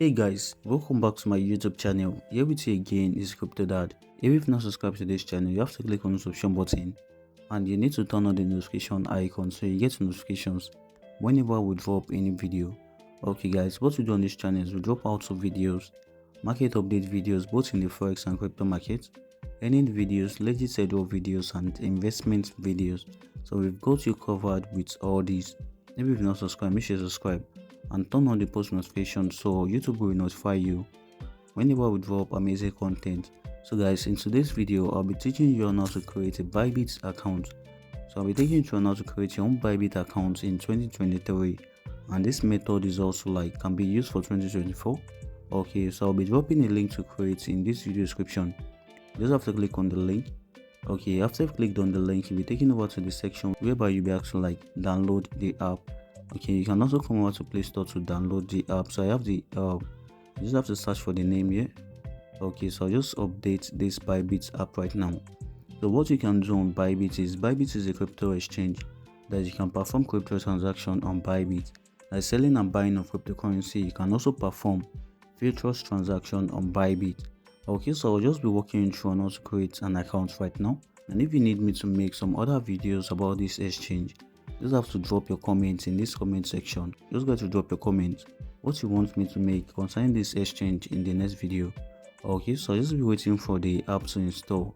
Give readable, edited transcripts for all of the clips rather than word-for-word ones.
Hey guys, welcome back to my YouTube channel. Here with you again is Crypto Dad. If you've not subscribed to this channel, you have to click on the subscription button and you need to turn on the notification icon so you get notifications whenever we drop any video. Okay guys, what we do on this channel is we drop out of videos, market update videos both in the forex and crypto market, earning videos, legit schedule videos and investment videos. So we've got you covered with all these. If you've not subscribed, make sure you subscribe and turn on the post notification so YouTube will notify you whenever we drop amazing content. So guys, in today's video I'll be teaching you on how to create a Bybit account. So I'll be taking you on how to create your own Bybit account in 2023, and this method is also can be used for 2024. Okay, so I'll be dropping a link to create in this video description. You just have to click on the link. Okay, after you've clicked on the link, you'll be taken over to the section whereby you'll be actually download the app. Okay, you can also come over to Play Store to download the app. So I have the you just have to search for the name here. Okay, so I'll just update this Bybit app right now. So what you can do on Bybit is a crypto exchange that you can perform crypto transaction on Bybit. Like selling and buying of cryptocurrency, you can also perform futures transaction on Bybit. Okay, so I'll just be walking you through on how to create an account right now. And if you need me to make some other videos about this exchange, just have to drop your comments in this comment section. Just go to drop your comments what you want me to make concerning this exchange in the next video. Okay, so I'll just be waiting for the app to install.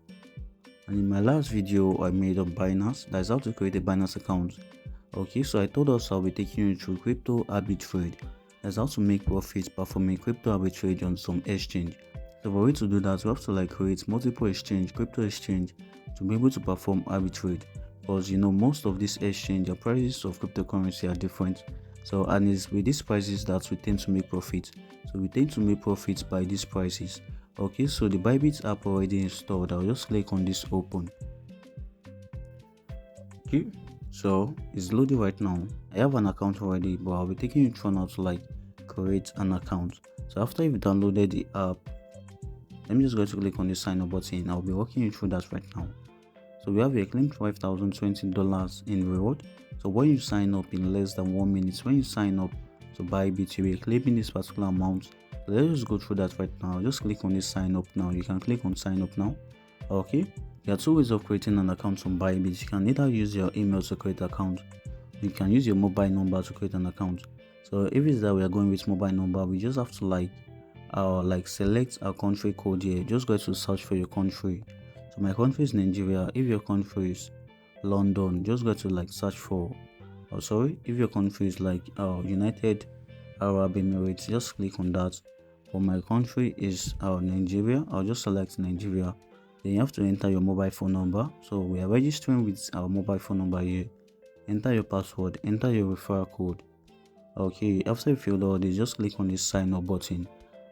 And in my last video I made on Binance, that's how to create a Binance account. Okay, so I told us I'll be taking you through crypto arbitrage. That's how to make profits performing crypto arbitrage on some exchange. So for you to do that, we have to create multiple crypto exchange to be able to perform arbitrage. Because most of these exchange, the prices of cryptocurrency are different. So and it's with these prices that we tend to make profits. So we tend to make profits by these prices. Okay, so the Bybit app already installed. I'll just click on this open. Okay, so it's loading right now. I have an account already, but I'll be taking you through how to create an account. So after you've downloaded the app, let me just go to click on the sign up button. I'll be walking you through that right now. So we have a claim $5,020 in reward. So when you sign up in less than 1 minute, when you sign up to Bybit, you will claiming this particular amount. So let's just go through that right now. Just click on this sign up now. You can click on sign up now. Okay, there are two ways of creating an account on Bybit. You can either use your email to create an account. You can use your mobile number to create an account. So if it's that we are going with mobile number, we just have to select our country code here. Just go to search for your country. So my country is Nigeria. If your country is London, just go to search for if your country is United Arab Emirates, just click on that. For my country is Nigeria, I'll just select Nigeria. Then you have to enter your mobile phone number. So we are registering with our mobile phone number here. Enter your password, enter your referral code. Okay, after you fill all this, just click on this sign up button.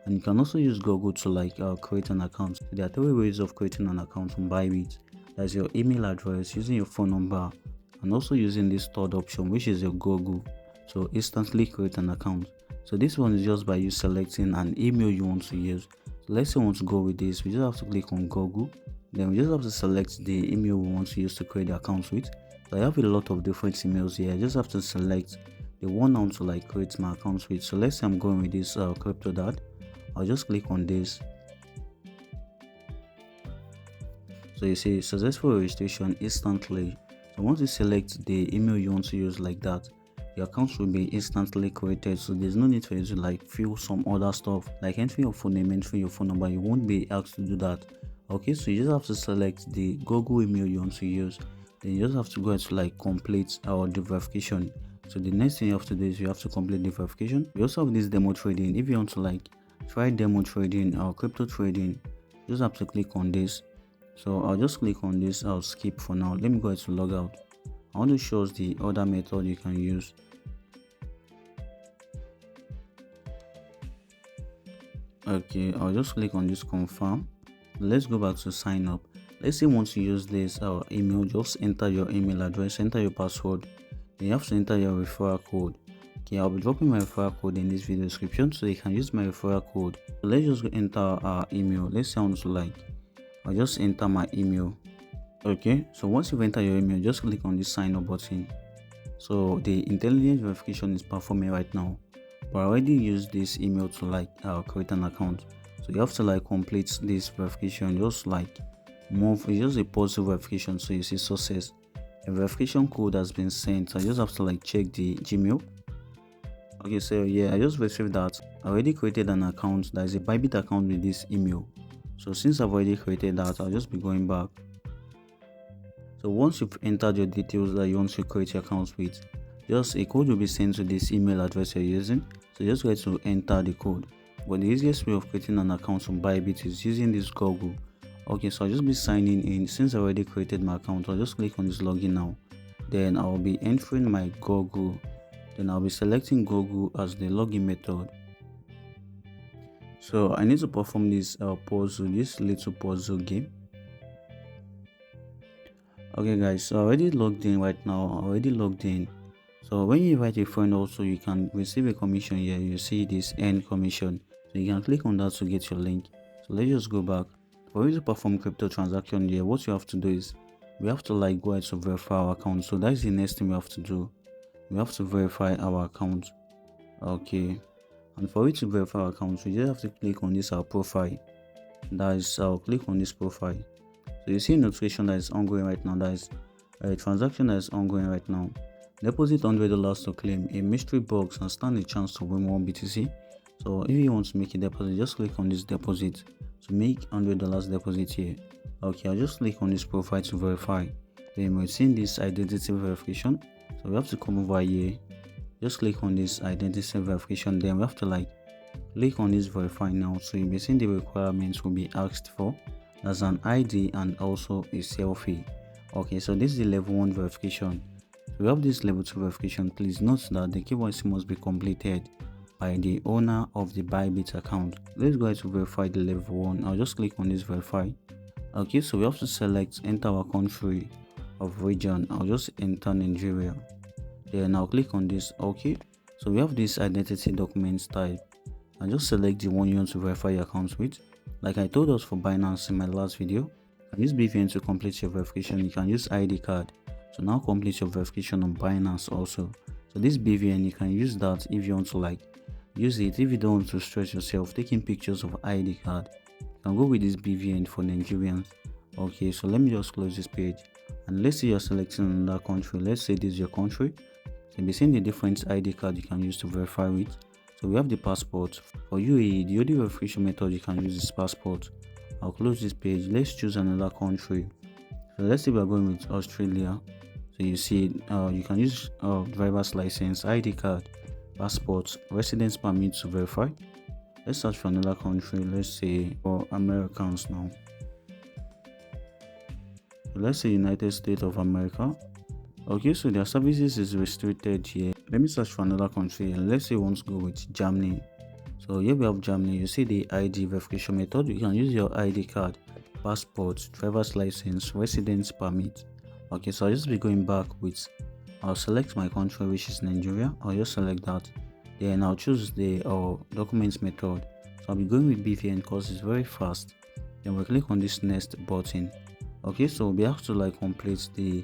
And you can also use Google to create an account. So there are three ways of creating an account on Bybit. That's your email address, using your phone number, and also using this third option, which is your Google, to instantly create an account. So this one is just by you selecting an email you want to use. So let's say we want to go with this, we just have to click on Google. Then we just have to select the email we want to use to create the account with. So I have a lot of different emails here. I just have to select the one I want to create my account with. So let's say I'm going with this Crypto Dad. I'll just click on this. So you see successful registration instantly. So once you select the email you want to use like that, your account will be instantly created. So there's no need for you to fill some other stuff like entering your phone name, entering your phone number. You won't be asked to do that. Okay, so you just have to select the Google email you want to use. Then you just have to go to complete the verification. So the next thing you have to do is you have to complete the verification. We also have this demo trading. If you want to try demo trading or crypto trading, just have to click on this. So I'll just click on this. I'll skip for now. Let me go to log out. I want to show us the other method you can use. Okay, I'll just click on this confirm. Let's go back to sign up. Let's say once you use this email, just enter your email address, enter your password. Then you have to enter your referral code. Okay, I'll be dropping my referral code in this video description so you can use my referral code. So let's just enter our email. Let's say I want to I'll just enter my email. Okay, so once you've entered your email, just click on this sign up button. So the intelligence verification is performing right now. but I already used this email to create an account. So you have to complete this verification, just move. It's just a positive verification, so you see success. A verification code has been sent. I just have to check the Gmail. Okay, so yeah, I just received that. I already created an account. That is a Bybit account with this email. So since I've already created that, I'll just be going back. So once you've entered your details that you want to create your account with, just a code will be sent to this email address you're using. So just go to enter the code. But the easiest way of creating an account on Bybit is using this Google. Okay, so I'll just be signing in. Since I already created my account, I'll just click on this login now. Then I'll be entering my Google. Then I'll be selecting Google as the login method. So I need to perform this this little puzzle game. Okay guys, so I already logged in right now. So when you invite a friend also, you can receive a commission here. You see this earn commission. So you can click on that to get your link. So let's just go back. For you to perform crypto transaction here, what you have to do is we have to go ahead to verify our account. So that's the next thing we have to do. We have to verify our account. Okay, and for you to verify our account, we just have to click on this our profile. That is, I'll click on this profile. So you see a notification that is ongoing right now. That is a transaction that is ongoing right now. Deposit $100 to claim a mystery box and stand a chance to win 1 BTC. So if you want to make a deposit, just click on this deposit to make $100 deposit here. Okay, I'll just click on this profile to verify. Then we're seeing this identity verification. So we have to come over here. Just click on this identity verification. Then we have to click on this verify now. So you'll be seeing the requirements will be asked for. That's an ID and also a selfie. Okay, so this is the level 1 verification. So we have this level 2 verification. Please note that the KYC must be completed by the owner of the Bybit account. Let's go ahead to verify the level 1. I'll just click on this verify. Okay, so we have to select enter our country of region. I'll just enter Nigeria. Then I'll click on this. Okay, so we have this identity documents type, and just select the one you want to verify your account with. Like I told us for Binance in my last video, you can use BVN to complete your verification. You can use ID card to now complete your verification on Binance also. So this BVN, you can use that if you want to use it. If you don't want to stress yourself taking pictures of ID card, you can go with this BVN for Nigerians. Okay, so let me just close this page, and let's say you're selecting another country. Let's say this is your country. So you'll be seeing the different ID card you can use to verify with. So we have the passport. For UAE, the only verification method you can use is passport. I'll close this page. Let's choose another country. So let's say we are going with Australia. So you see, you can use driver's license, ID card, passport, residence permit to verify. Let's search for another country. Let's say for Americans now. So let's say United States of America. Okay, so their services is restricted here. Let me search for another country. Let's say we want to go with Germany. So here we have Germany. You see the ID verification method. You can use your ID card, passport, driver's license, residence permit. Okay, so I'll just be going back with, I'll select my country, which is Nigeria. I'll just select that. Then I'll choose the documents method. So I'll be going with BVN because it's very fast. Then we'll click on this next button. Okay, so we have to complete the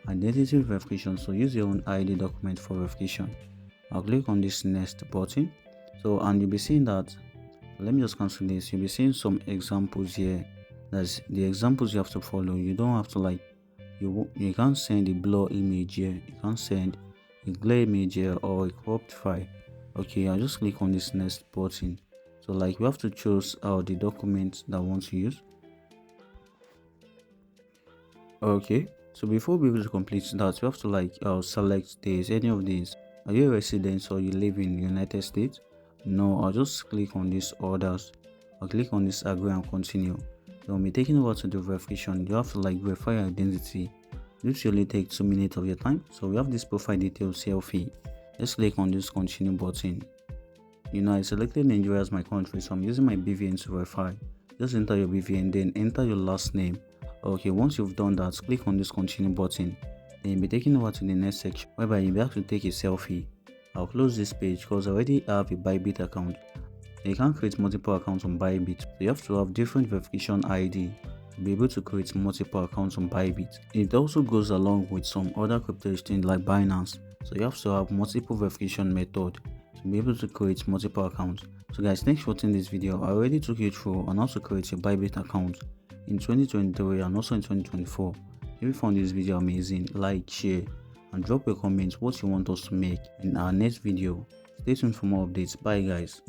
identity verification. So use your own ID document for verification. I'll click on this next button. So, and you'll be seeing that, let me just cancel this. You'll be seeing some examples here. That's the examples you have to follow. You don't have to you can't send a blur image here. You can't send a glare image here or a cropped file. Okay, I'll just click on this next button. So you have to choose the document that I want to use. Okay, so before we will complete that, you have to select this, any of these. Are you a resident or you live in the United States? No, I'll just click on this orders. I'll click on this agree and continue. Then we'll be taking over to the verification. You have to verify your identity. This usually takes 2 minutes of your time. So we have this profile details selfie. Let's click on this continue button. I selected Nigeria as my country, so I'm using my BVN to verify. Just enter your BVN, then enter your last name. Okay, once you've done that, click on this continue button. Then you'll be taken over to the next section whereby you'll be able to take a selfie. I'll close this page because I already have a Bybit account. You can't create multiple accounts on Bybit, so you have to have different verification ID to be able to create multiple accounts on Bybit. It also goes along with some other crypto exchange like Binance, so you have to have multiple verification method to to be able to create multiple accounts. So guys, thanks for watching this video. I already took you through on how to create a Bybit account in 2023 and also in 2024. If you found this video amazing, like, share, and drop a comment what you want us to make in our next video. Stay tuned for more updates. Bye guys.